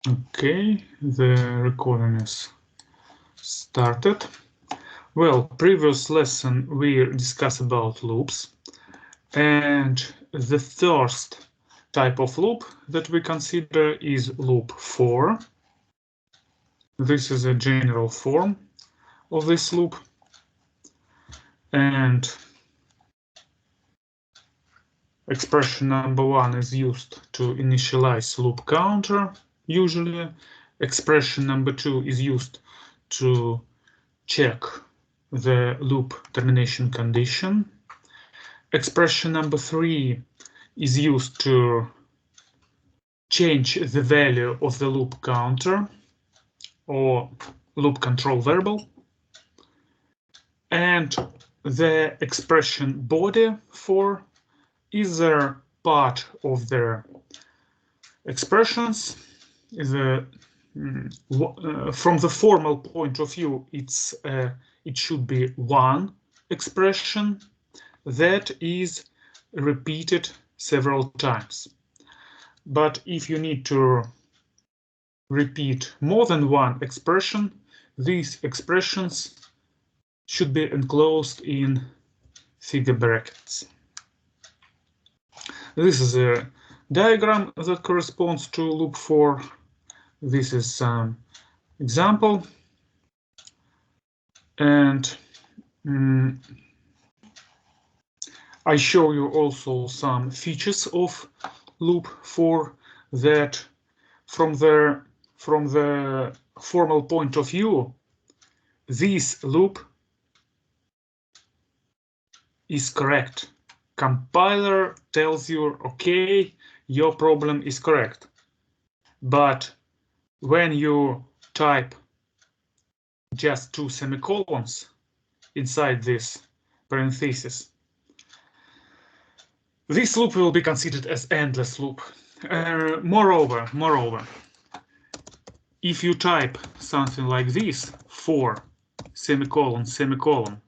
Okay, the recording is started. Well, previous lesson we discussed about loops, and the first type of loop that we consider is loop for. This is a general form of this loop, and expression number 1 is used to initialize loop counter. Usually, expression number 2 is used to check the loop termination condition. Expression number 3 is used to change the value of the loop counter or loop control variable. And the expression body for is a part of the expressions. From the formal point of view, it should be one expression that is repeated several times. But if you need to repeat more than one expression, these expressions should be enclosed in figure brackets. This is a diagram that corresponds to loop for. This is some example, and I show you also some features of loop for that. From the formal point of view, this loop is correct. Compiler tells you, okay, your problem is correct. But when you type just 2 semicolons inside this parenthesis, this loop will be considered as endless loop. Moreover, if you type something like this, 4 semicolon, semicolon,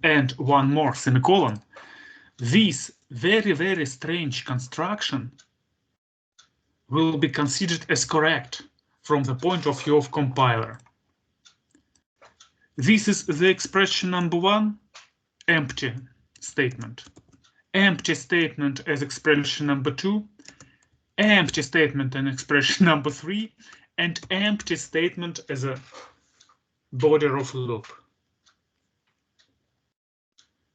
and one more semicolon, this very, very strange construction will be considered as correct from the point of view of compiler. This is the expression number 1, empty statement. Empty statement as expression number 2, empty statement and expression number 3, and empty statement as a border of loop.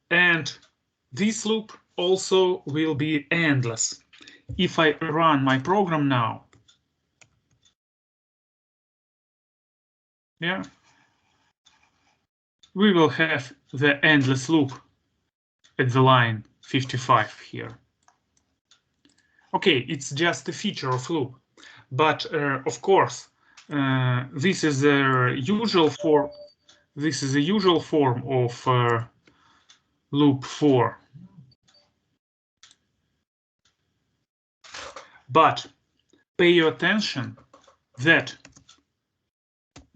And this loop also will be endless. If I run my program now, yeah, we will have the endless loop at the line 55 here. Okay, it's just a feature of loop, but of course, this is a usual form. This is a usual form of loop for. But pay your attention that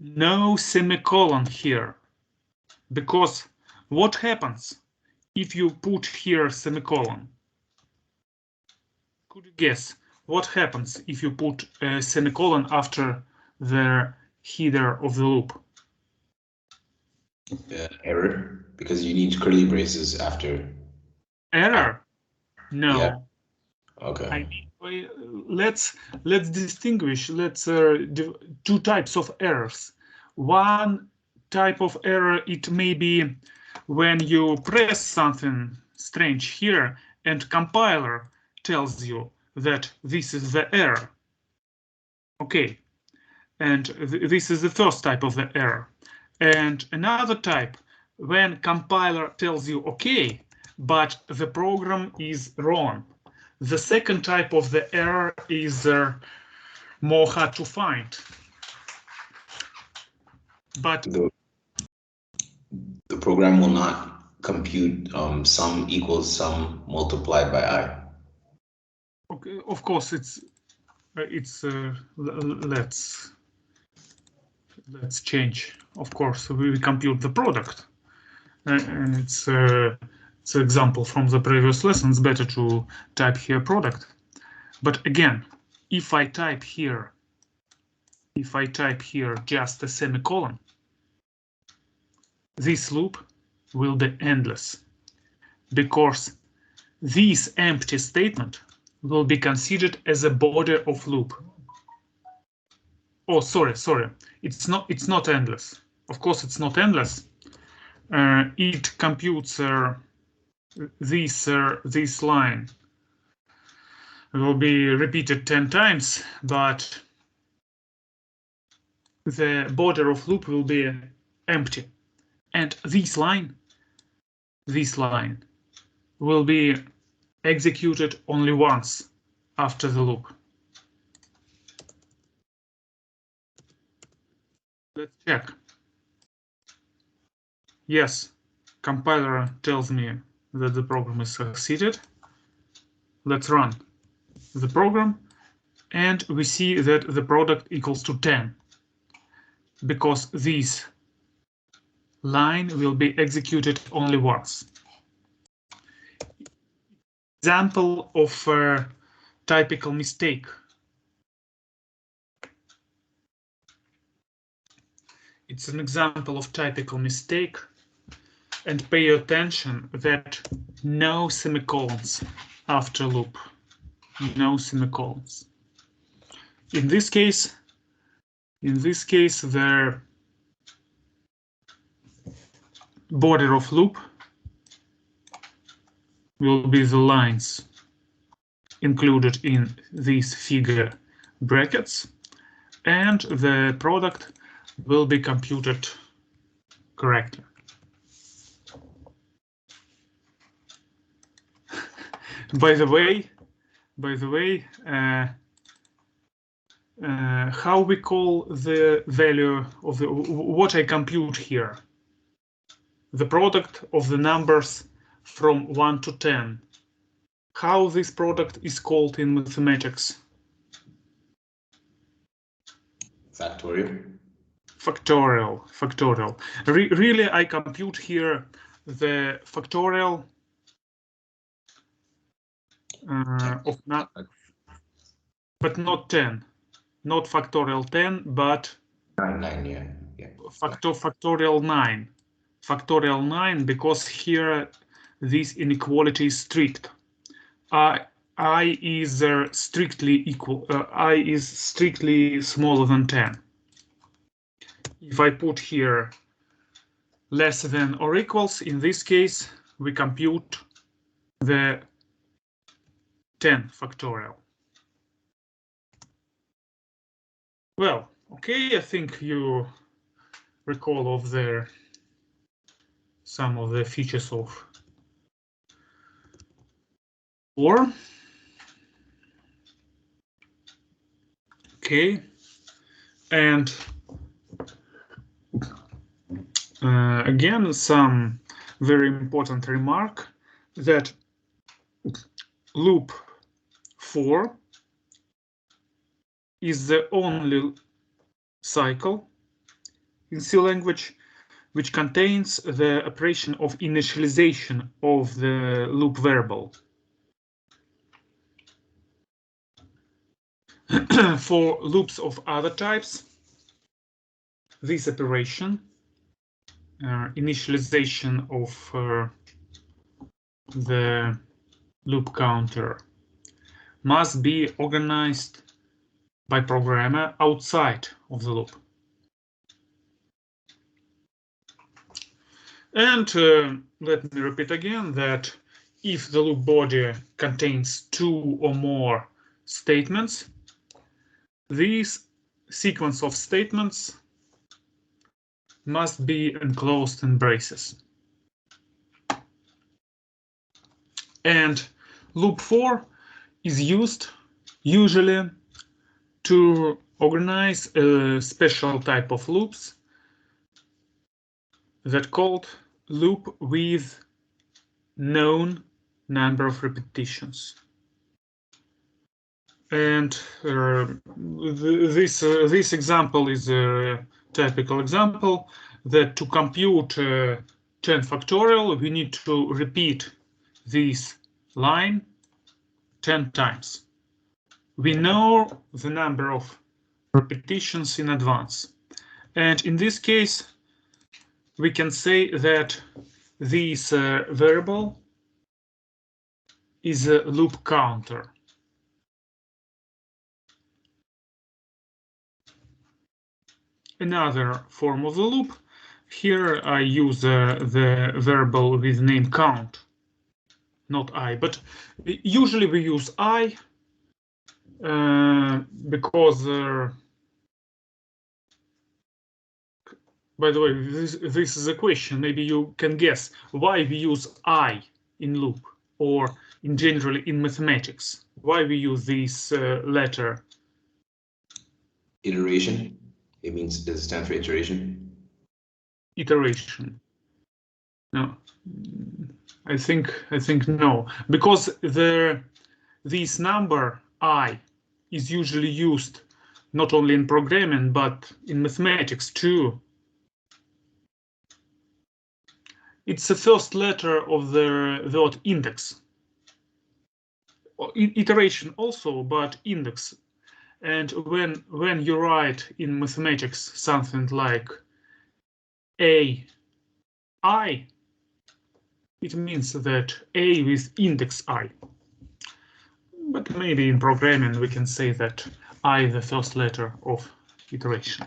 no semicolon here, because what happens if you put here semicolon? Could you guess what happens if you put a semicolon after the header of the loop? Error, because you need curly braces after. Error? No. Yeah. Okay. I mean, let's distinguish. Two types of errors. One type of error, it may be when you press something strange here and compiler tells you that this is the error. Okay, and this is the first type of the error. And another type, when compiler tells you okay, but the program is wrong. The second type of the error is more hard to find. But the program will not compute sum equals sum multiplied by I. Okay, of course, let's change. Of course, we compute the product, and it's an example from the previous lesson. It's better to type here product. But again, if I type here if I type here just a semicolon, this loop will be endless, because this empty statement will be considered as a body of loop. Oh, sorry, it's not endless. Of course, it's not endless. It computes this line will be repeated 10 times, but the border of loop will be empty, and this line will be executed only once after the loop. Let's check. Yes, compiler tells me that the program is succeeded. Let's run the program, and we see that the product equals to 10, because this line will be executed only once. Example of a typical mistake. It's an example of typical mistake, and pay attention that no semicolons after loop. No semicolons. In this case, the border of loop will be the lines included in these figure brackets, and the product will be computed correctly. By the way, how we call the value of what I compute here? The product of the numbers from 1 to 10. How this product is called in mathematics? Factorial. Really, I compute here the factorial of not, but not 10, not factorial 10, but 9, yeah. Factorial 9. Factorial 9, because here this inequality is strict. I is strictly equal. I is strictly smaller than 10. If I put here less than or equals, in this case, we compute the 10 factorial. Well, okay, I think you recall of some of the features of OR. Okay, and again, some very important remark that loop 4 is the only cycle in C language which contains the operation of initialization of the loop variable. For loops of other types, this operation, initialization of the loop counter, must be organized by programmer outside of the loop. And let me repeat again that if the loop body contains 2 or more statements, this sequence of statements must be enclosed in braces. And loop 4 is used usually to organize a special type of loops that called loop with known number of repetitions. And this example is a typical example that to compute 10 factorial, we need to repeat this line 10 times. We know the number of repetitions in advance. And in this case, we can say that this variable is a loop counter. Another form of the loop. Here I use the variable with name count, not I, but usually we use I because, by the way, this is a question. Maybe you can guess why we use I in loop, or in generally in mathematics. Why we use this letter? Iteration. It means, does it stand for iteration? Iteration. No, I think no, because this number I is usually used not only in programming but in mathematics too. It's the first letter of the word index. Iteration also, but index. And when you write in mathematics something like AI, it means that A with index I. But maybe in programming we can say that I is the first letter of iteration.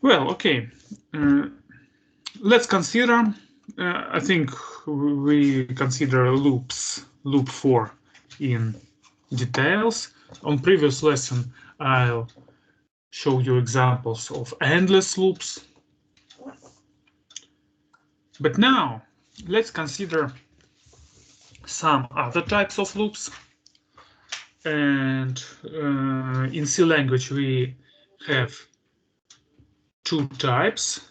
Well, okay. Let's consider, I think we consider loops, loop 4 in details. On previous lesson, I'll show you examples of endless loops. But now let's consider some other types of loops. And in C language, we have two types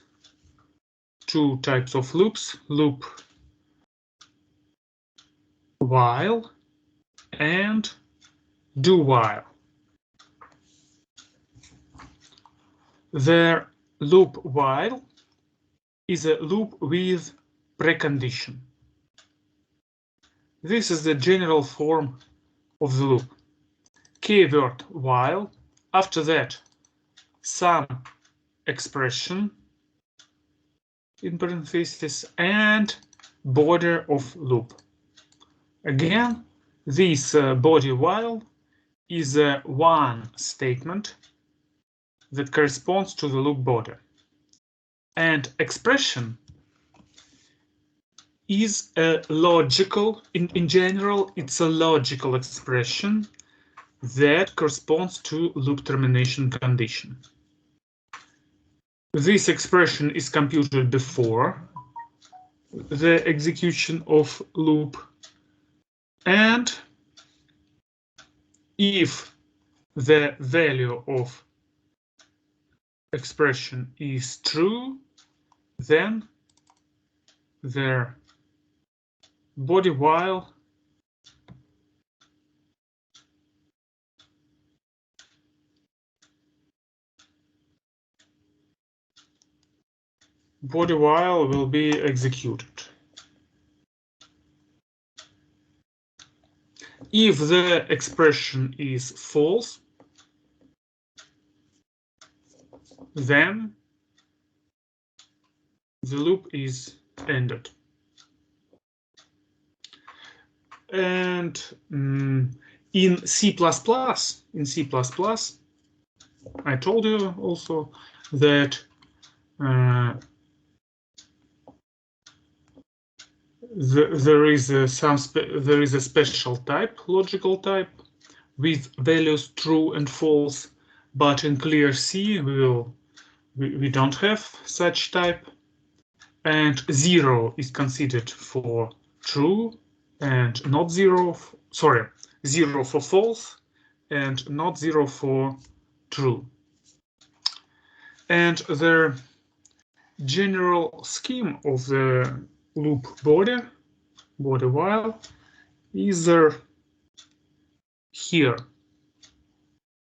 of loops, loop while and do while. The loop while is a loop with precondition. This is the general form of the loop. Keyword while, after that some expression in parentheses and border of loop. Again, this body while is one statement that corresponds to the loop border, and expression is a logical, in general, it's a logical expression that corresponds to loop termination condition. This expression is computed before the execution of loop, and if the value of expression is true, then the body while will be executed. If the expression is false, then the loop is ended. And in C++, I told you also that there is a special type, logical type, with values true and false, but in clear C we don't have such type, and 0 is considered for true and not 0, 0 for false and not 0 for true. And the general scheme of the loop body while is here,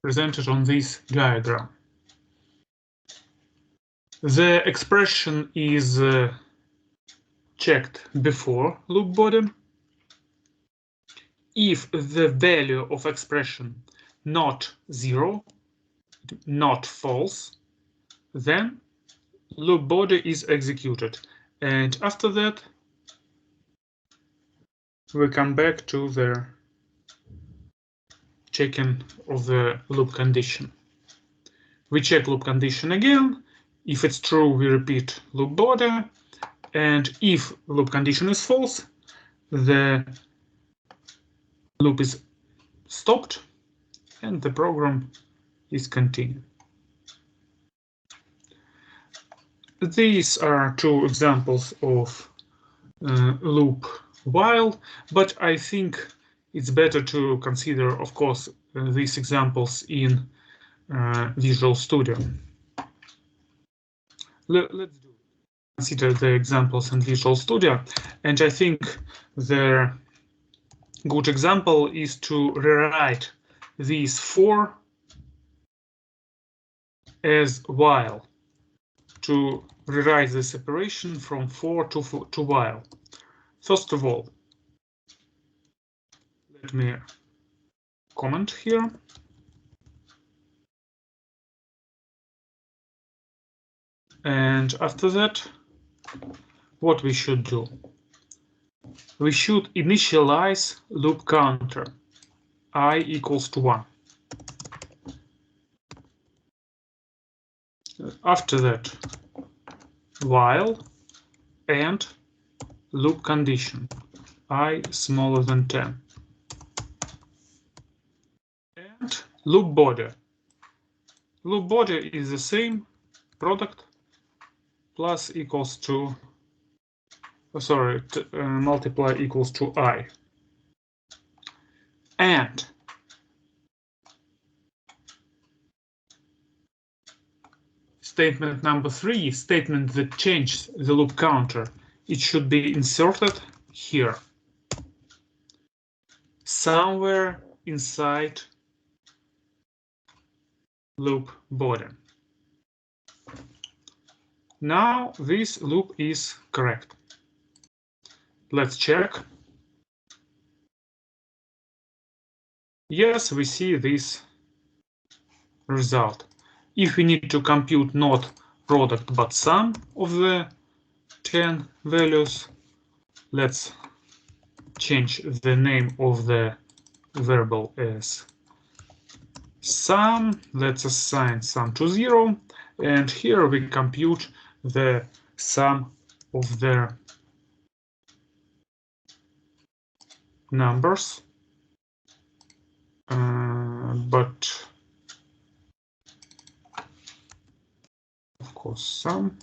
presented on this diagram. The expression is checked before loop body. If the value of expression not 0, not false, then loop body is executed, and after that we come back to the checking of the loop condition. We check loop condition again. If it's true, we repeat loop body, and if loop condition is false, the loop is stopped and the program is continued. These are two examples of loop while, but I think it's better to consider, of course, these examples in Visual Studio. Let's consider the examples in Visual Studio, and I think the good example is to rewrite these four as while, to rewrite this operation from for to while. First of all, let me comment here. And after that, what we should do? We should initialize loop counter I equals to 1. After that, while and loop condition I smaller than 10. And loop body. Loop body is the same, product plus equals to, multiply equals to I. And statement number 3, statement that changes the loop counter, it should be inserted here, somewhere inside loop body. Now this loop is correct. Let's check. Yes, we see this result. If we need to compute not product but sum of the 10 values, let's change the name of the variable as sum. Let's assign sum to 0, and here we compute the sum of the numbers, but of course sum.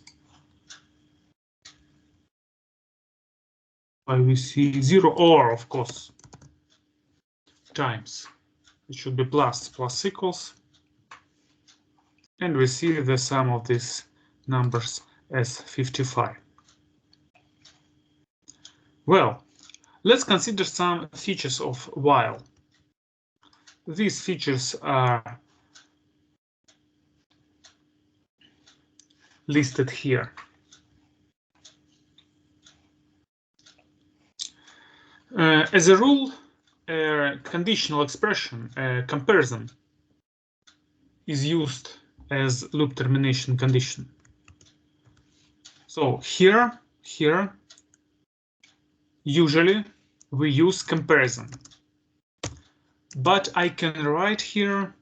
We see 0 or of course times. It should be plus equals, and we see the sum of these numbers as 55. Well, let's consider some features of while. These features are listed here. As a rule, a conditional expression, comparison, is used as loop termination condition. So here, usually we use comparison, but I can write here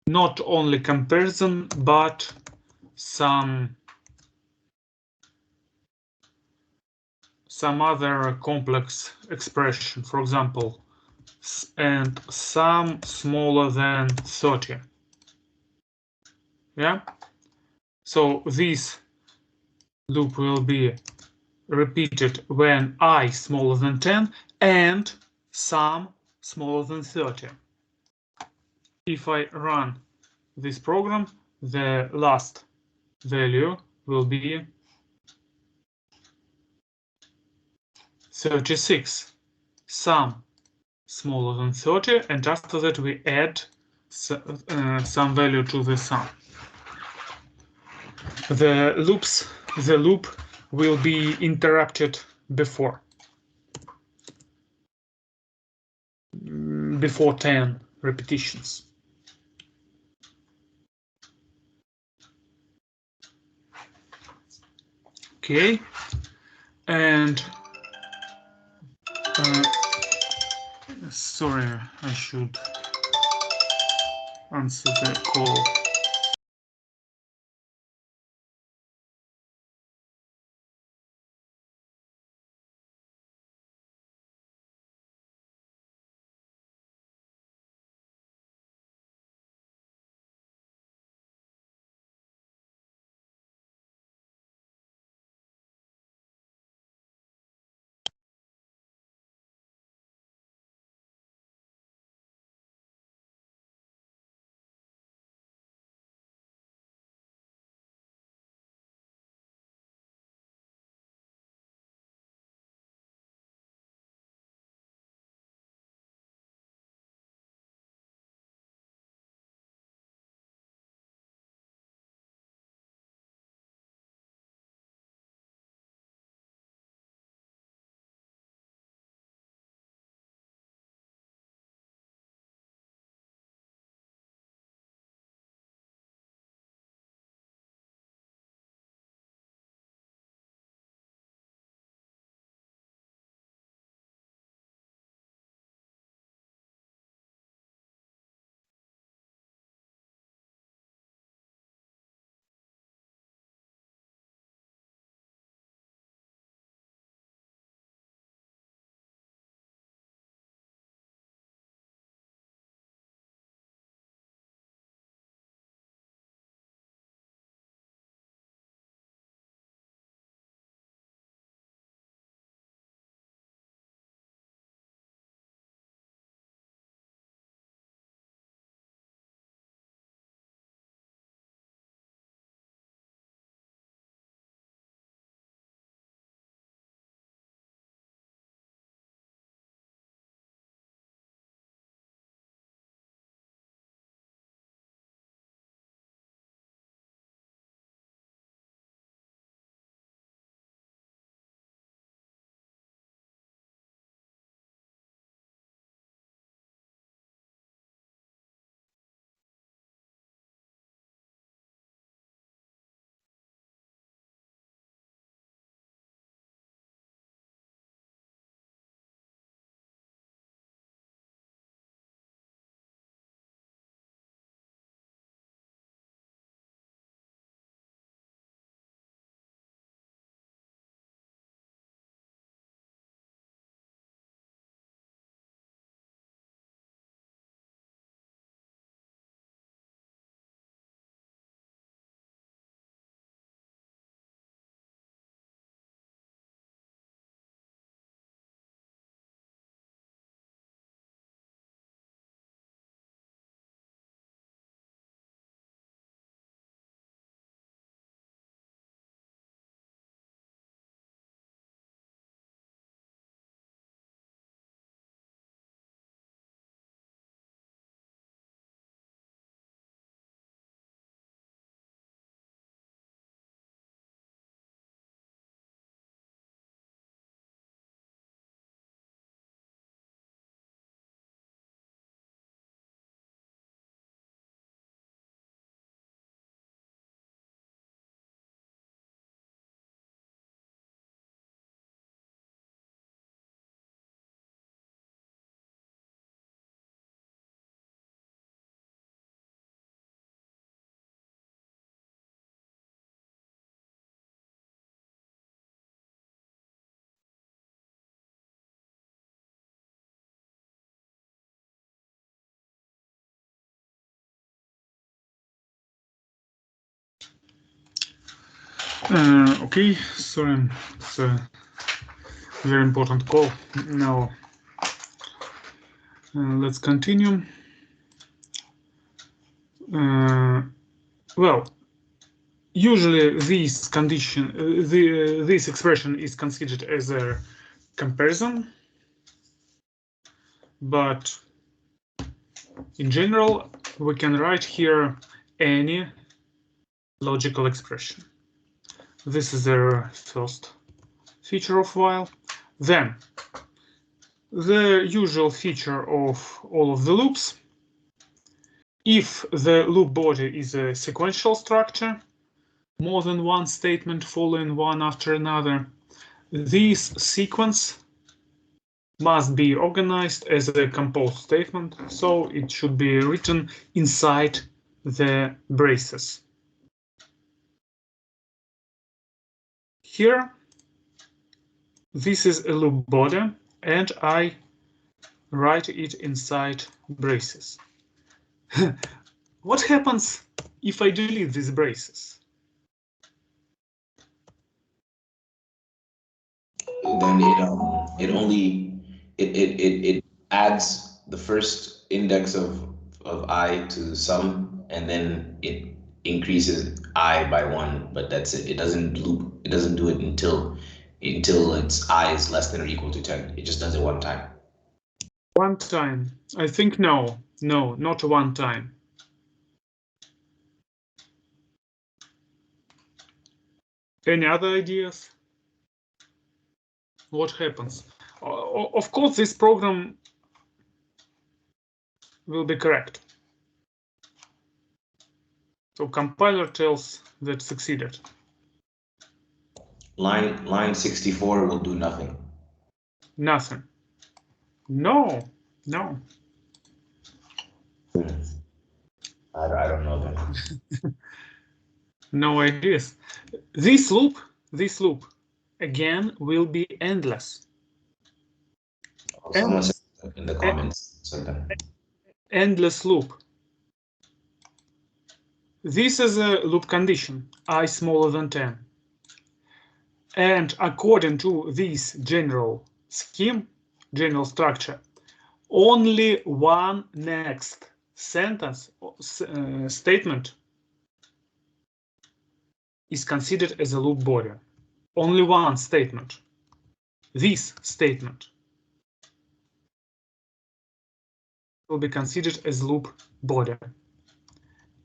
not only comparison, but some other complex expression, for example, and sum smaller than 30. Yeah, so this loop will be repeated when I smaller than 10 and sum smaller than 30. If I run this program, the last value will be 36, sum smaller than 30, and after that we add some value to the sum. The loop will be interrupted before 10 repetitions. Okay, and sorry, I should answer the call. Okay, sorry, it's a very important call. Now, let's continue. Well, usually this condition, this expression is considered as a comparison, but in general, we can write here any logical expression. This is the first feature of while. Then, the usual feature of all of the loops. If the loop body is a sequential structure, more than one statement following one after another, this sequence must be organized as a composed statement, so it should be written inside the braces. Here, this is a loop body, and I write it inside braces. What happens if I delete these braces? Then it adds the first index of I to sum, and then it increases I by 1, but that's it. It doesn't loop. It doesn't do it until its I is less than or equal to 10. It just does it one time. One time. I think no, not one time. Any other ideas? What happens? Of course, this program will be correct. So compiler tells that succeeded. Line 64 will do nothing. Nothing. No. I don't know that. No ideas. This loop again will be endless. Someone said in the comments something. Endless loop. This is a loop condition, I smaller than 10. And according to this general scheme, general structure, only one next sentence statement is considered as a loop body. Only one statement. This statement will be considered as loop body.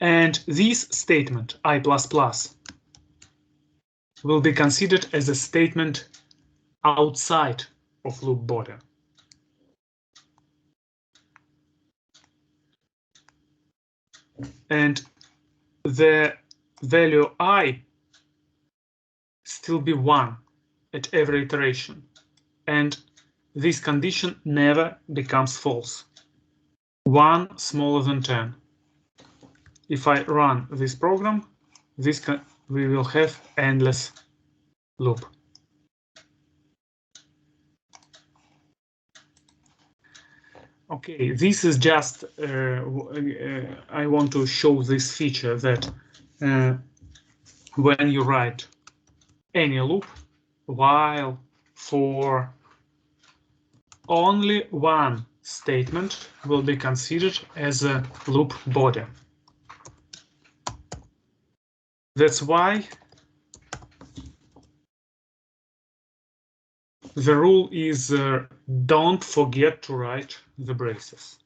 And this statement, I++, will be considered as a statement outside of loop body. And the value I still be 1 at every iteration. And this condition never becomes false. 1 smaller than 10. If I run this program, we will have endless loop. Okay, this is just, I want to show this feature that when you write any loop, while, for, only one statement will be considered as a loop body. That's why the rule is don't forget to write the braces.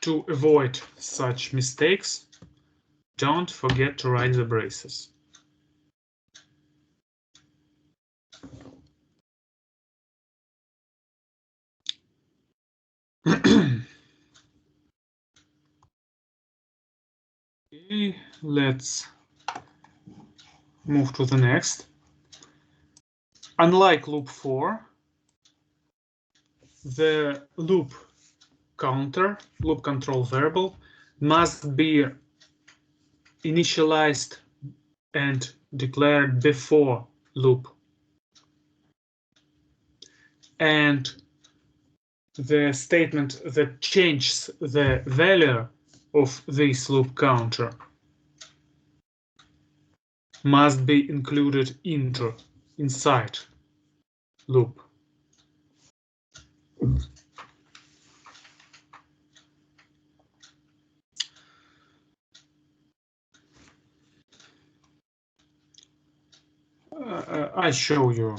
To avoid such mistakes, don't forget to write the braces. Okay, let's move to the next. Unlike loop 4, the loop counter, loop control variable, must be initialized and declared before loop. And the statement that changes the value of this loop counter must be included inside loop. I show you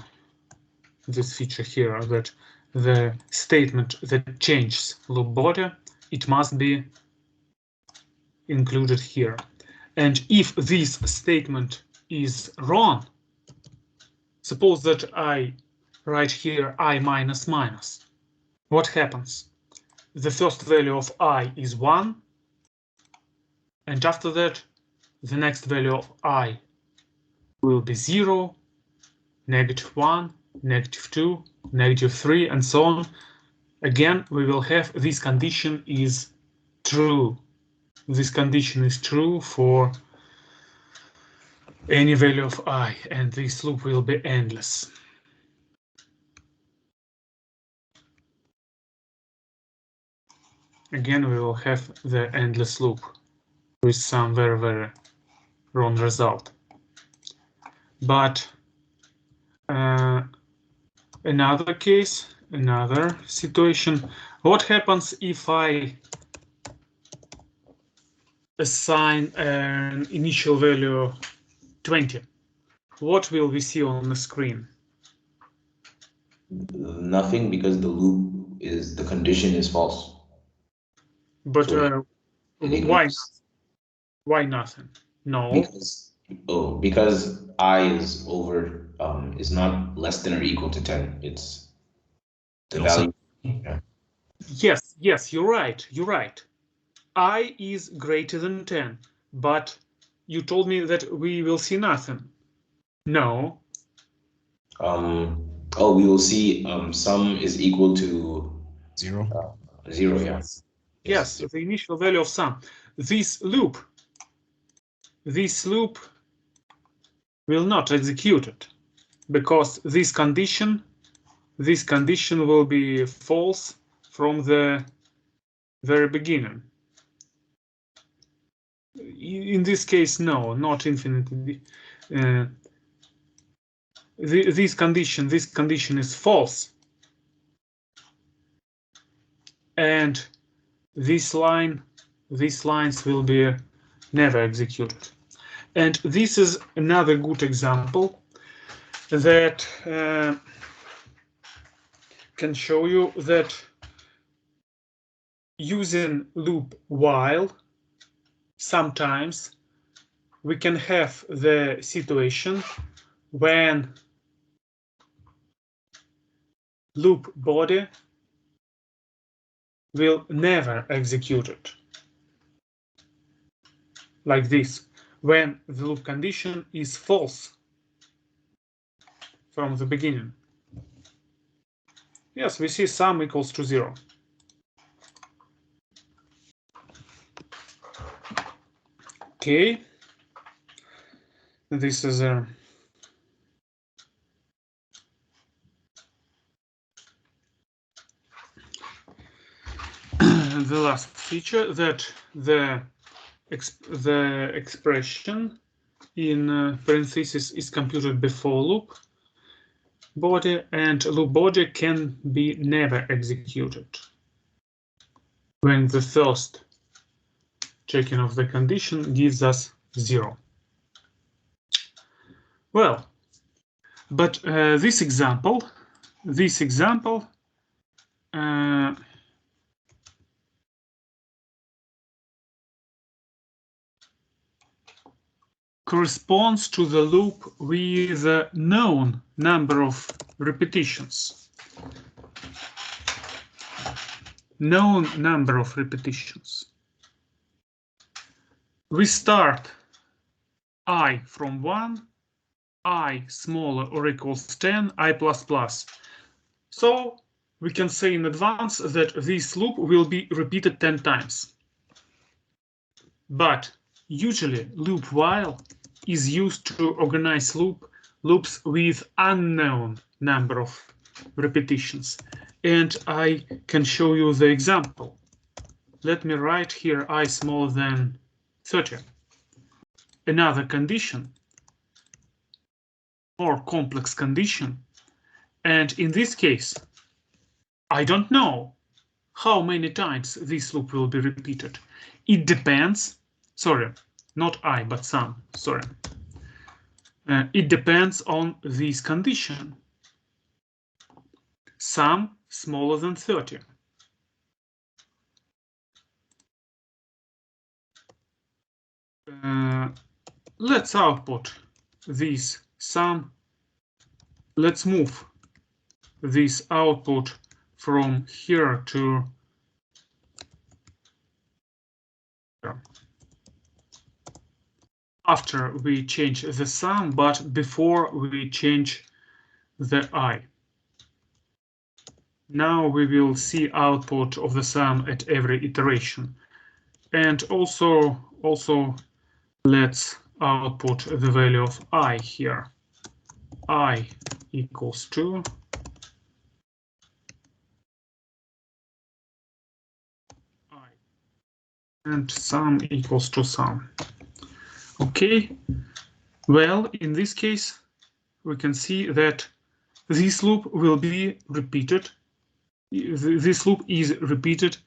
this feature here, that the statement that changes loop body, it must be included here. And if this statement is wrong, suppose that I write here I minus minus, what happens? The first value of I is 1, and after that the next value of I will be 0, -1, -2, -3, and so on. Again, we will have this condition is true. This condition is true for any value of I, and this loop will be endless. Again, we will have the endless loop with some very, very wrong result. But another case, another situation, what happens if I assign an initial value 20? What will we see on the screen? Nothing, because the condition is false. But So why? Why nothing? No. Because I is over is not less than or equal to 10. It's the value. Yeah. Yes, you're right. You're right. I is greater than 10, but you told me that we will see nothing. No. We will see sum is equal to 0. 0. Yeah. Yes, the initial value of sum. This loop will not execute it because this condition will be false from the very beginning. In this case, no, not infinitely. This condition is false, and these lines will be never executed. And this is another good example that can show you that using loop while, sometimes we can have the situation when loop body will never execute it. Like this, when the loop condition is false from the beginning. Yes, we see sum equals to 0. Okay, this is a the last feature, that the expression in parentheses is computed before loop body, and loop body can be never executed when the first checking of the condition gives us 0. Well, but this example corresponds to the loop with a known number of repetitions. Known number of repetitions. We start I from 1, I smaller or equals 10, I plus. So we can say in advance that this loop will be repeated 10 times. But usually loop while is used to organize loops with unknown number of repetitions. And I can show you the example. Let me write here I smaller than 30. Another condition, more complex condition. And in this case, I don't know how many times this loop will be repeated. It depends, sorry, not I, but sum, sorry. It depends on this condition. Sum smaller than 30. Let's output this sum. Let's move this output from here to here. after we change the sum, but before we change the I. Now we will see output of the sum at every iteration. And also let's output the value of I here. I equals to I. And sum equals to sum. Okay, well, in this case, we can see that this loop will be repeated. This loop is repeated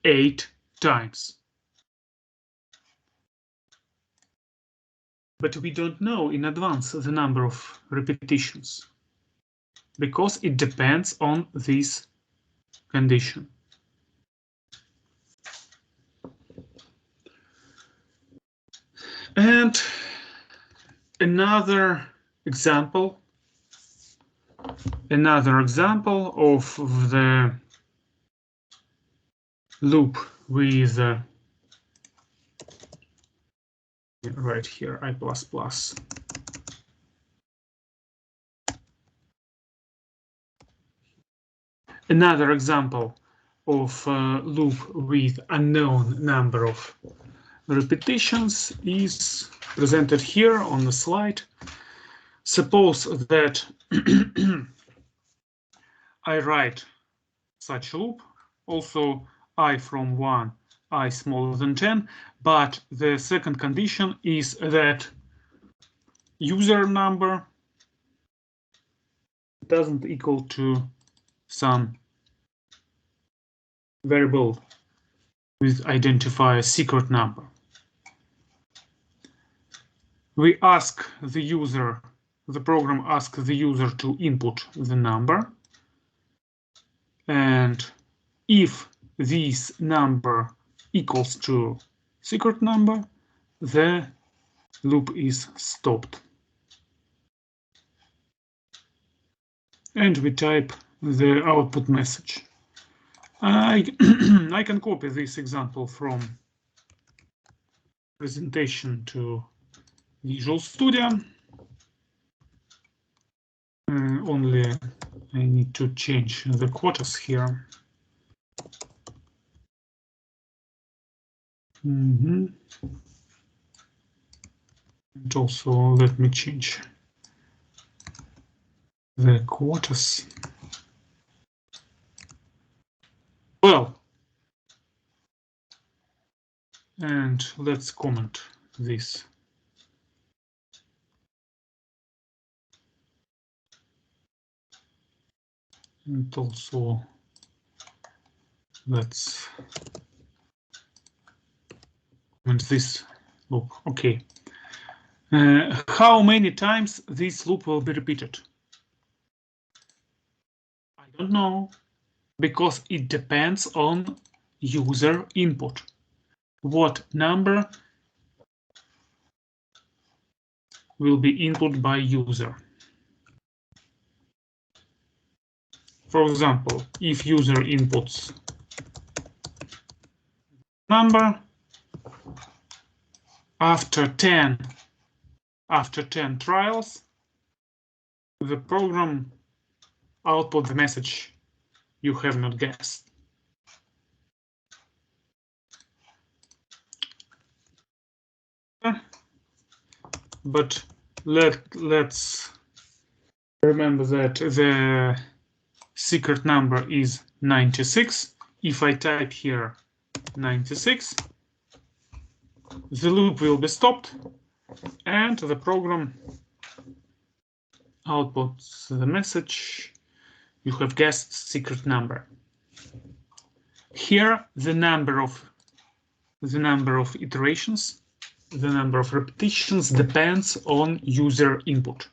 8 times. But we don't know in advance the number of repetitions because it depends on this condition. And another example of the loop with right here I++. Another example of loop with unknown number of repetitions is presented here on the slide. Suppose that I write such loop, also I from 1, I smaller than 10, but the second condition is that user number doesn't equal to some variable with identifier secret number. We ask the user, the program asks the user to input the number, and if this number equals to secret number, the loop is stopped. And we type the output message. I can copy this example from presentation to Visual Studio. Only I need to change the quotas here. And also let me change the quotas. Well, and let's comment this. And also let's comment this loop. Okay. How many times this loop will be repeated? I don't know, because it depends on user input. What number will be input by user? For example, if user inputs number after 10 trials, the program output the message you have not guessed. But let's remember that the secret number is 96. If I type here 96, the loop will be stopped and the program outputs the message you have guessed secret number. Here the number of iterations, the number of repetitions depends on user input.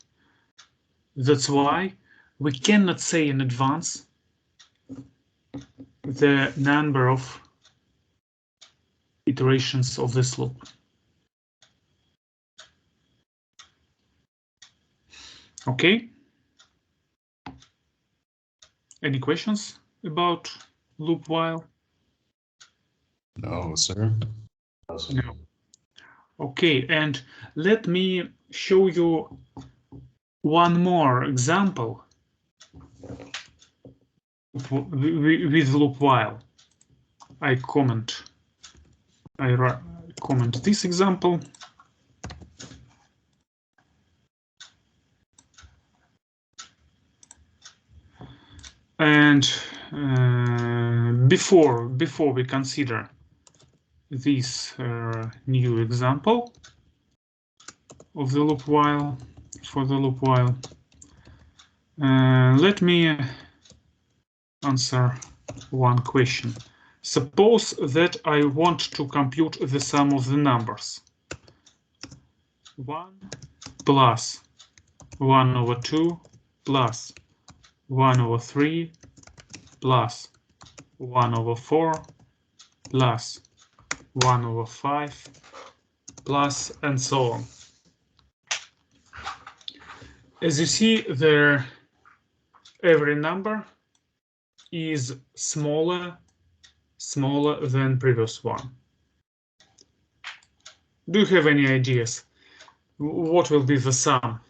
That's why we cannot say in advance the number of iterations of this loop. Okay. Any questions about loop while? No, sir. No. Okay, and let me show you one more example with loop while. I comment this example. And before we consider this new example of the loop while, let me answer one question. Suppose that I want to compute the sum of the numbers 1 plus 1 over 2 plus 1 over 3 plus 1 over 4 plus 1 over 5 plus and so on. As you see there, every number is smaller than previous one. Do you have any ideas? What will be the sum?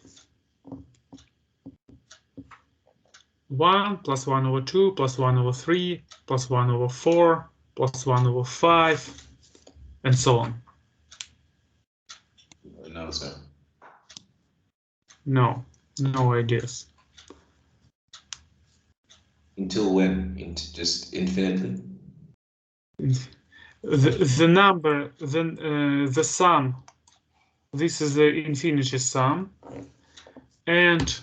1 plus 1 over 2 plus 1 over 3 plus 1 over 4 plus 1 over 5 and so on. No, sir. No ideas. Until when? Just infinitely? The number, the sum, this is the infinity sum, and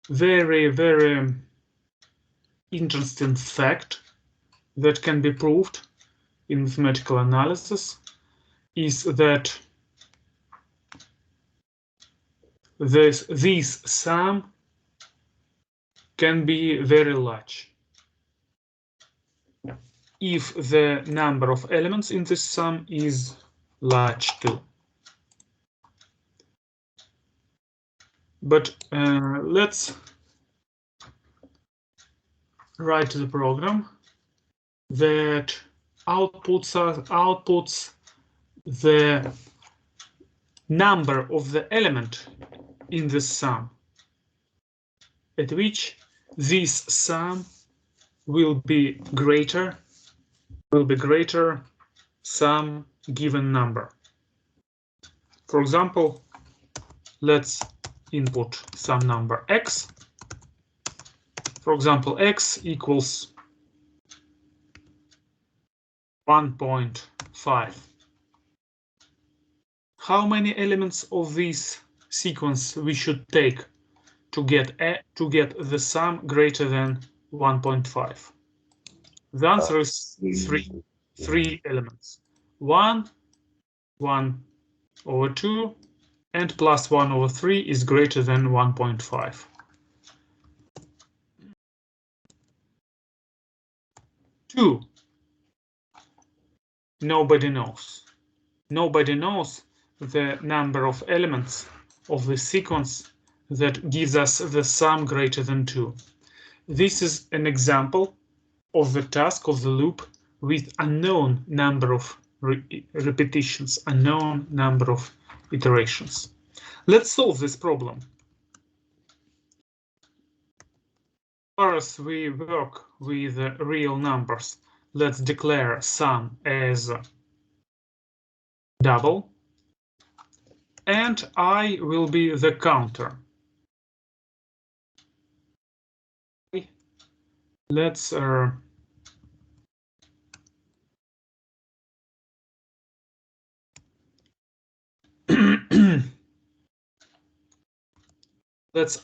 very interesting fact that can be proved in mathematical analysis is that this sum can be very large if the number of elements in this sum is large too. But let's write the program that outputs the number of the element in the sum at which this sum will be greater some given number. For example, let's input some number x. For example, x equals 1.5. How many elements of this sequence we should take to get the sum greater than 1.5? The answer is three elements. 1 over 2 and plus 1 over 3 is greater than 1.5. 2. Nobody knows the number of elements of the sequence that gives us the sum greater than 2. This is an example of the task of the loop with unknown number of repetitions, unknown number of iterations. Let's solve this problem. First, we work with real numbers. Let's declare sum as double, and I will be the counter. Let's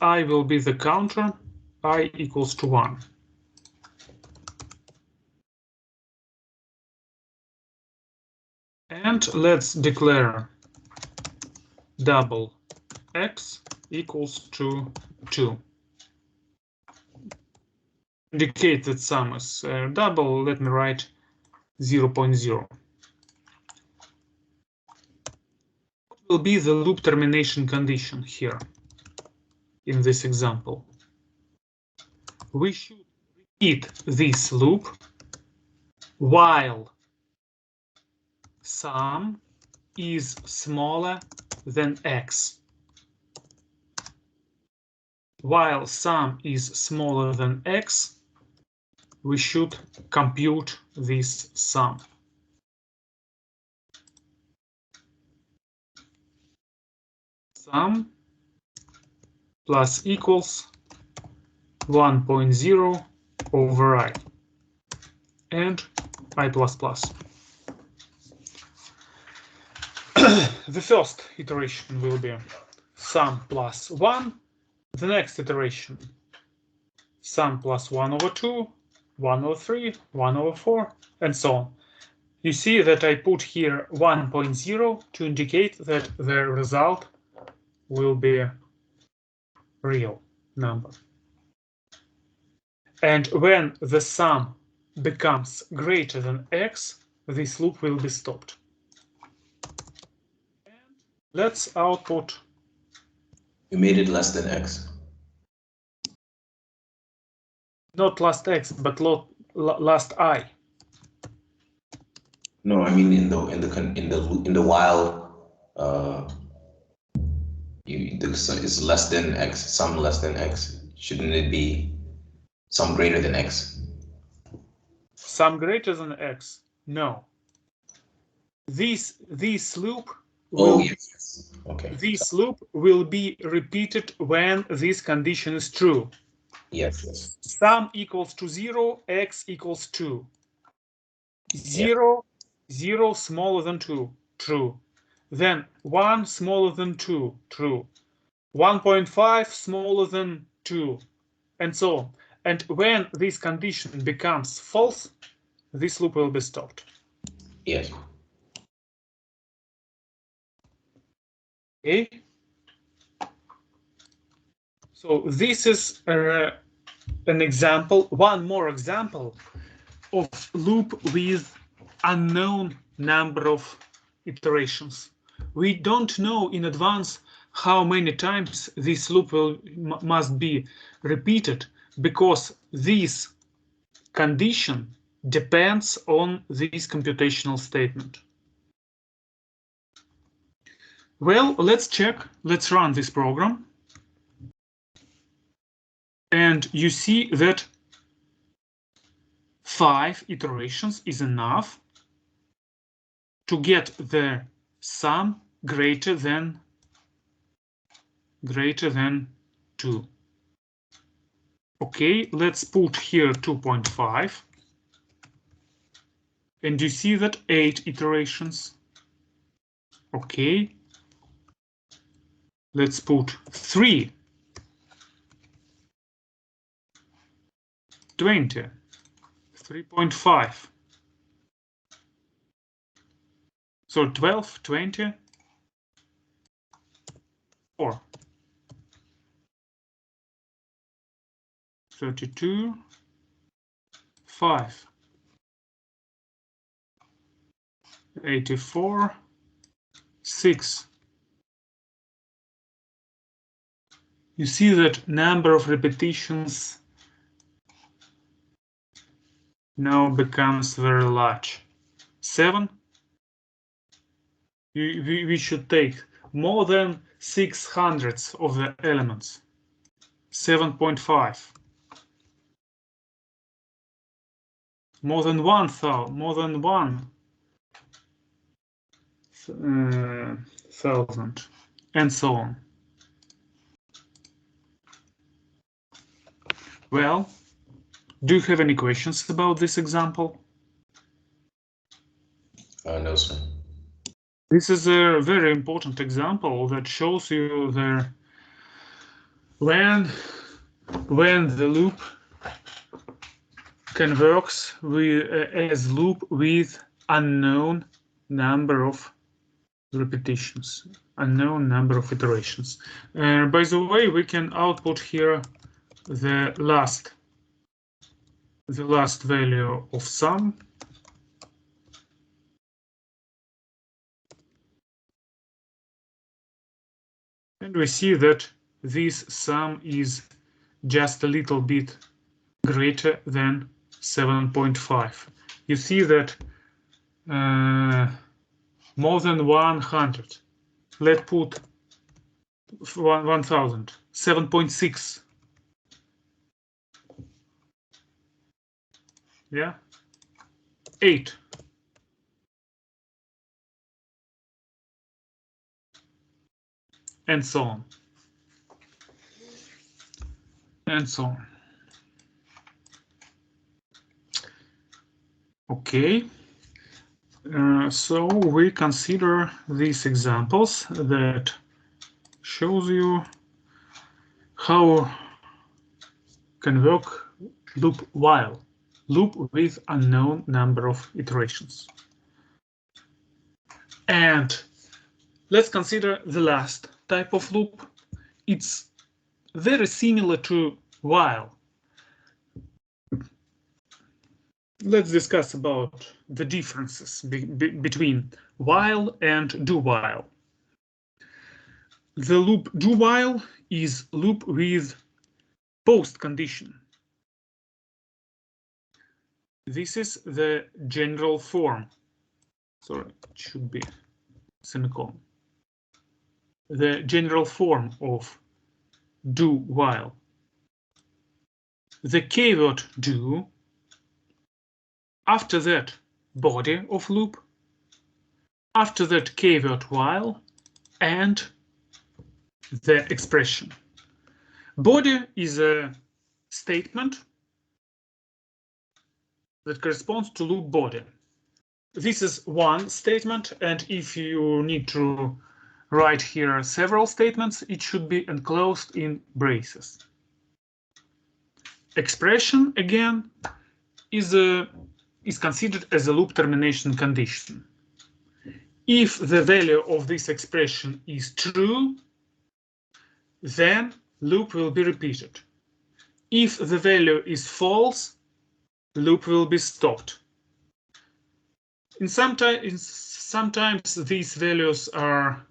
I will be the counter, I equals to 1. And let's declare double x equals to 2. Indicate that sum is double, let me write 0.0. What will be the loop termination condition here in this example? We should repeat this loop while sum is smaller than x. While sum is smaller than x, we should compute this sum. Sum plus equals 1.0 over I and I++. The first iteration will be sum plus 1. The next iteration, sum plus 1 over 2, 1 over 3, 1 over 4, and so on. You see that I put here 1.0 to indicate that the result will be a real number. And when the sum becomes greater than x, this loop will be stopped. Let's output. You made it less than x. Not last x, but last I. No, I mean in the while it's less than x, sum less than x. Shouldn't it be sum greater than x? Sum greater than x? No. This loop will, yes. Okay. This loop will be repeated when this condition is true. Yes. Sum equals to 0, x equals 2. 0, 0 smaller than 2, true. Then 1 smaller than 2, true. 1.5 smaller than 2, and so on. And when this condition becomes false, this loop will be stopped. Yes. Okay. So this is an example, one more example of loop with unknown number of iterations. We don't know in advance how many times this loop must be repeated, because this condition depends on this computational statement. Well, let's check. Let's run this program. And you see that 5 iterations is enough to get the sum greater than 2. Okay, let's put here 2.5. And you see that 8 iterations. Okay. Let's put 3. 20. 3.5. So 12, 20, 4. 32, 5. 84, 6. You see that number of repetitions now becomes very large. 7. We should take more than 600 of the elements. 7.5. More than 1,000. More than 1,000, and so on. Well, do you have any questions about this example? No, sir. This is a very important example that shows you the when the loop can works with as loop with unknown number of repetitions, unknown number of iterations. By the way, we can output here the last value of sum. And we see that this sum is just a little bit greater than 7.5. You see that more than 100. Let's put 1000, 7.6. Yeah, 8. And so on. And so on. Okay. So we consider these examples that shows you how can work loop while, loop with unknown number of iterations. And let's consider the last type of loop. It's very similar to while. Let's discuss about the differences between while and do while. The loop do while is loop with post condition. This is the general form. Sorry, it should be semicolon. The general form of do while. The keyword do, after that body of loop, after that keyword while, and the expression. Body is a statement that corresponds to loop body. This is one statement, and if you need to write here several statements, it should be enclosed in braces. Expression, again, is considered as a loop termination condition. If the value of this expression is true, then loop will be repeated. If the value is false, loop will be stopped. Sometimes these values are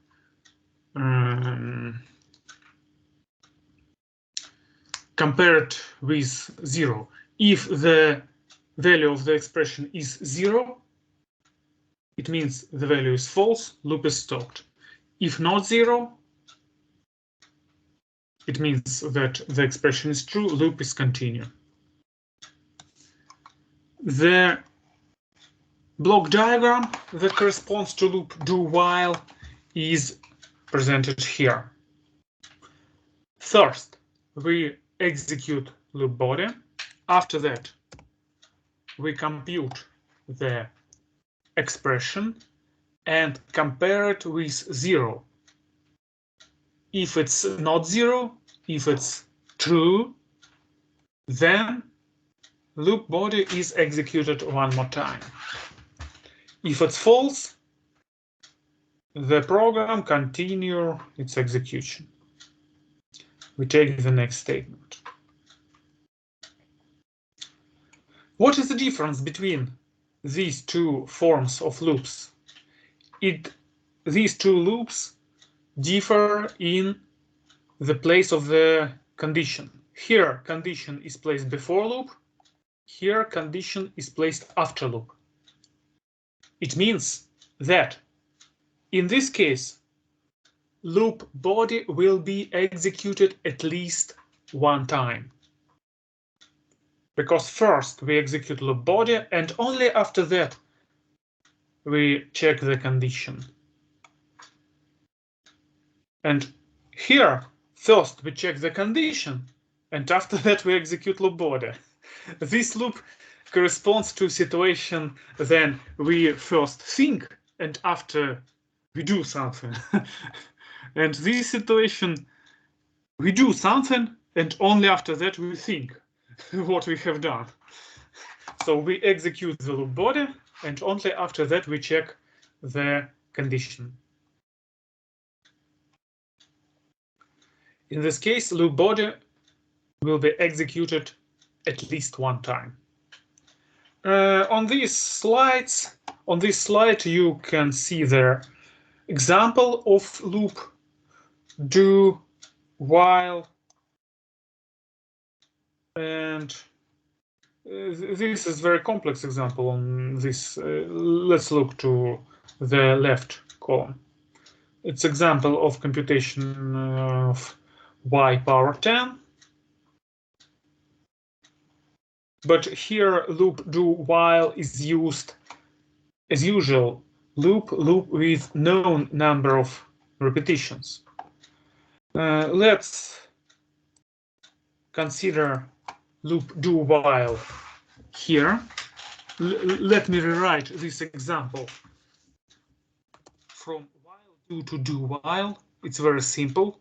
compared with 0. If the value of the expression is 0, it means the value is false, loop is stopped. If not 0, it means that the expression is true, loop is continued. The block diagram that corresponds to loop do while is presented here. First, we execute loop body. After that, we compute the expression and compare it with 0. If it's not 0, if it's true, then loop body is executed one more time. If it's false, the program continues its execution. We take the next statement. What is the difference between these two forms of loops? These two loops differ in the place of the condition. Here, condition is placed before loop. Here, condition is placed after loop. It means that in this case, loop body will be executed at least one time. Because first we execute loop body and only after that we check the condition. And here, first we check the condition and after that we execute loop body. This loop corresponds to a situation then we first think and after we do something. And this situation, we do something and only after that we think what we have done. So we execute the loop body and only after that we check the condition. In this case, loop body will be executed at least one time. On this slide, you can see the example of loop do while, and this is very complex example on this. Let's look to the left column. It's example of computation of y power 10. But here loop do while is used as usual, loop with known number of repetitions. Let's consider loop do while here. Let me rewrite this example from while do to do while. It's very simple.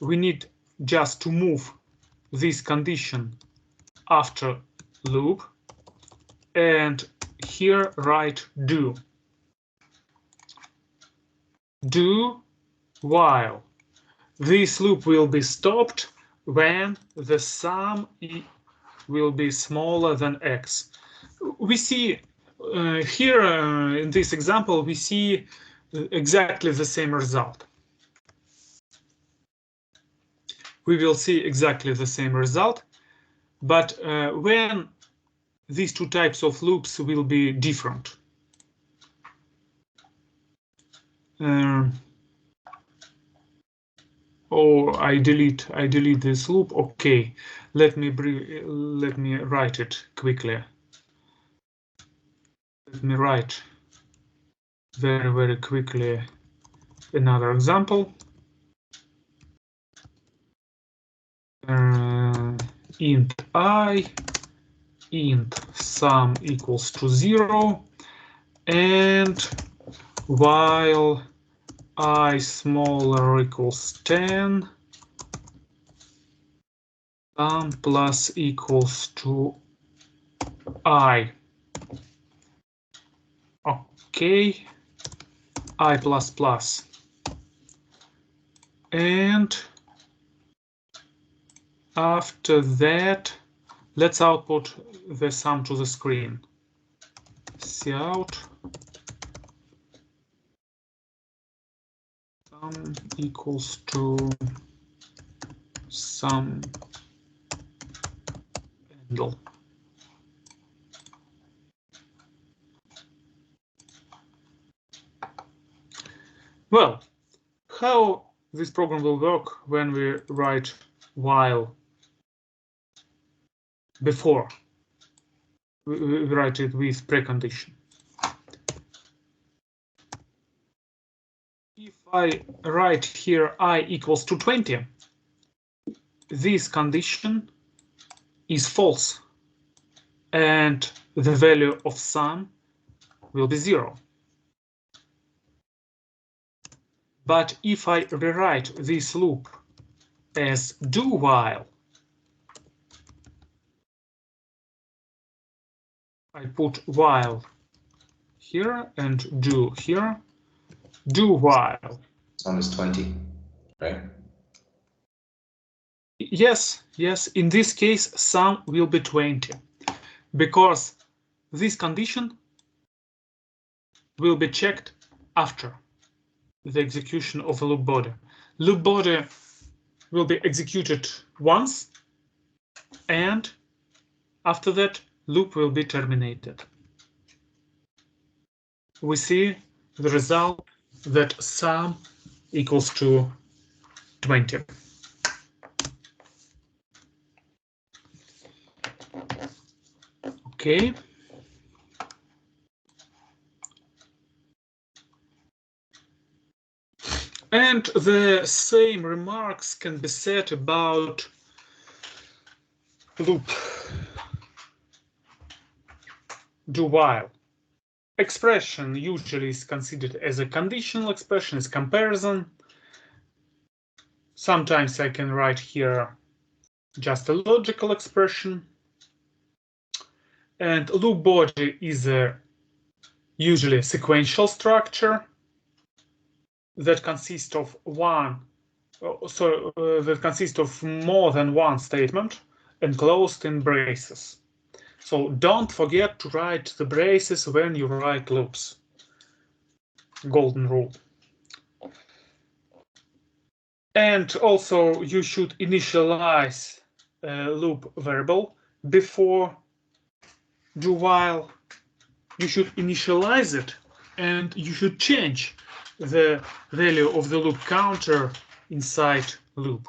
We need just to move this condition after loop and here write do. Do while. This loop will be stopped when the sum will be smaller than x. We see here in this example, we see exactly the same result. We will see exactly the same result, but when these two types of loops will be different. Oh, I delete this loop. Okay, let me write it quickly. Let me write very quickly another example. Int I, int sum equals to 0, and while I smaller or equals 10, sum plus equals to I. Okay, I plus plus. And after that, let's output the sum to the screen. Cout sum equals to sum handle. Well, how this program will work when we write while before we write it with precondition. If I write here I equals to 20, this condition is false and the value of sum will be 0. But if I rewrite this loop as do while, I put while here and do here, do while. Sum is 20, right? Yes, in this case, sum will be 20 because this condition will be checked after the execution of the loop body. Loop body will be executed once, and after that, loop will be terminated. We see the result that sum equals to 20. Okay. And the same remarks can be said about loop do while. Expression usually is considered as a conditional expression, as comparison. Sometimes I can write here just a logical expression. And loop body is usually a sequential structure that consists of that consists of more than one statement enclosed in braces. So don't forget to write the braces when you write loops. Golden rule. And also you should initialize a loop variable before do while. You should initialize it and you should change the value of the loop counter inside loop.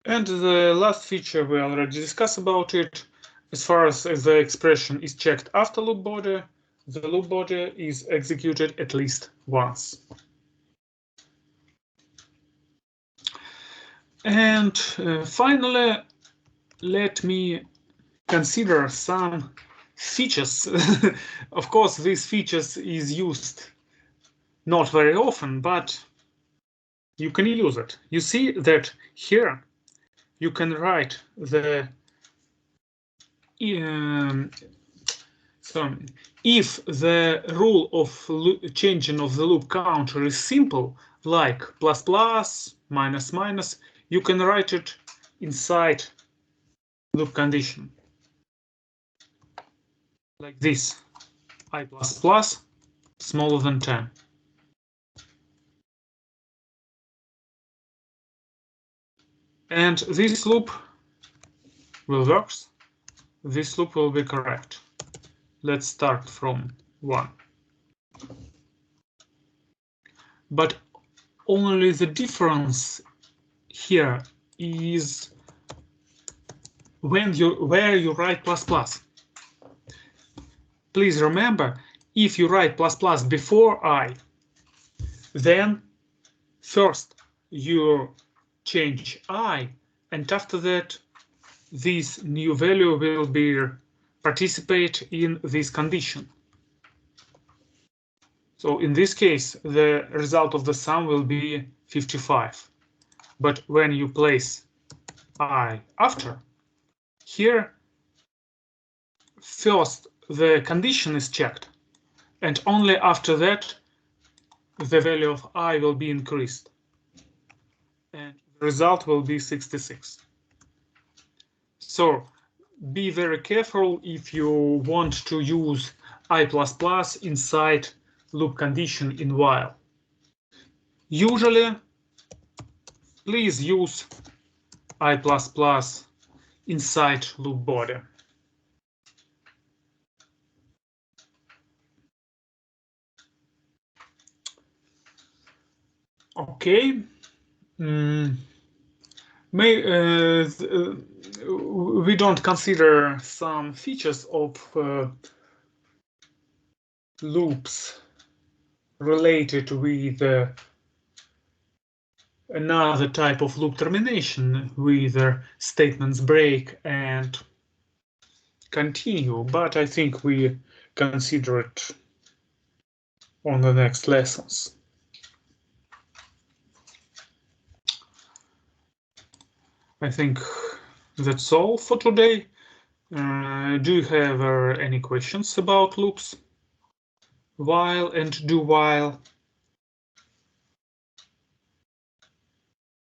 And the last feature we already discussed about it. As far as the expression is checked after loop body, the loop body is executed at least once. And finally, let me consider some features. Of course, these features is used not very often, but you can use it. You see that here you can write the so if the rule of changing of the loop counter is simple, like plus plus, minus minus, you can write it inside loop condition. Like this, I plus plus smaller than 10. And this loop will work. This loop will be correct. Let's start from 1. But only the difference here is where you write plus plus. Please remember, if you write plus plus before I, then first you change I, and after that this new value will be participate in this condition. So in this case, the result of the sum will be 55. But when you place I after, here first the condition is checked, and only after that the value of I will be increased, and the result will be 66. So be very careful if you want to use I++ inside loop condition in while. Usually, please use I++ inside loop body. Okay. We don't consider some features of loops related with another type of loop termination with statements break and continue, but I think we consider it on the next lessons. I think that's all for today. Do you have any questions about loops, while and do while?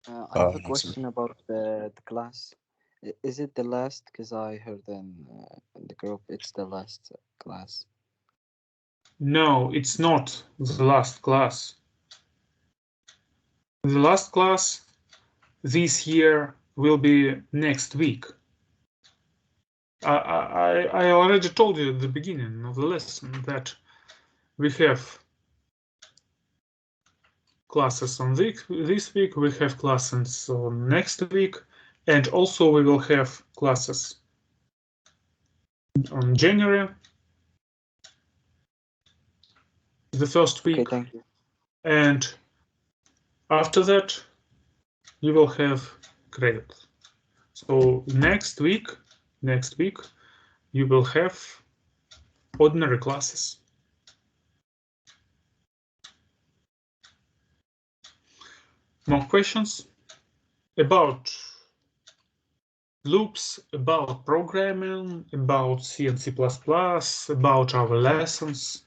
I have a question about the class. Is it the last? Because I heard in the group it's the last class. No, it's not the last class. The last class this year will be next week. I already told you at the beginning of the lesson that we have classes on this week, we have classes on next week, and also we will have classes on January, the first week. Okay, thank you. And after that, you will have credit. So next week, you will have ordinary classes. More questions about loops, about programming, about C and C++, about our lessons?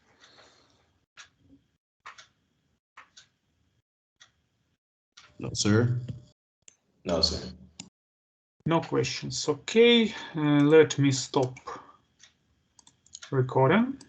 No, sir. No, sir. No questions. Okay, let me stop recording.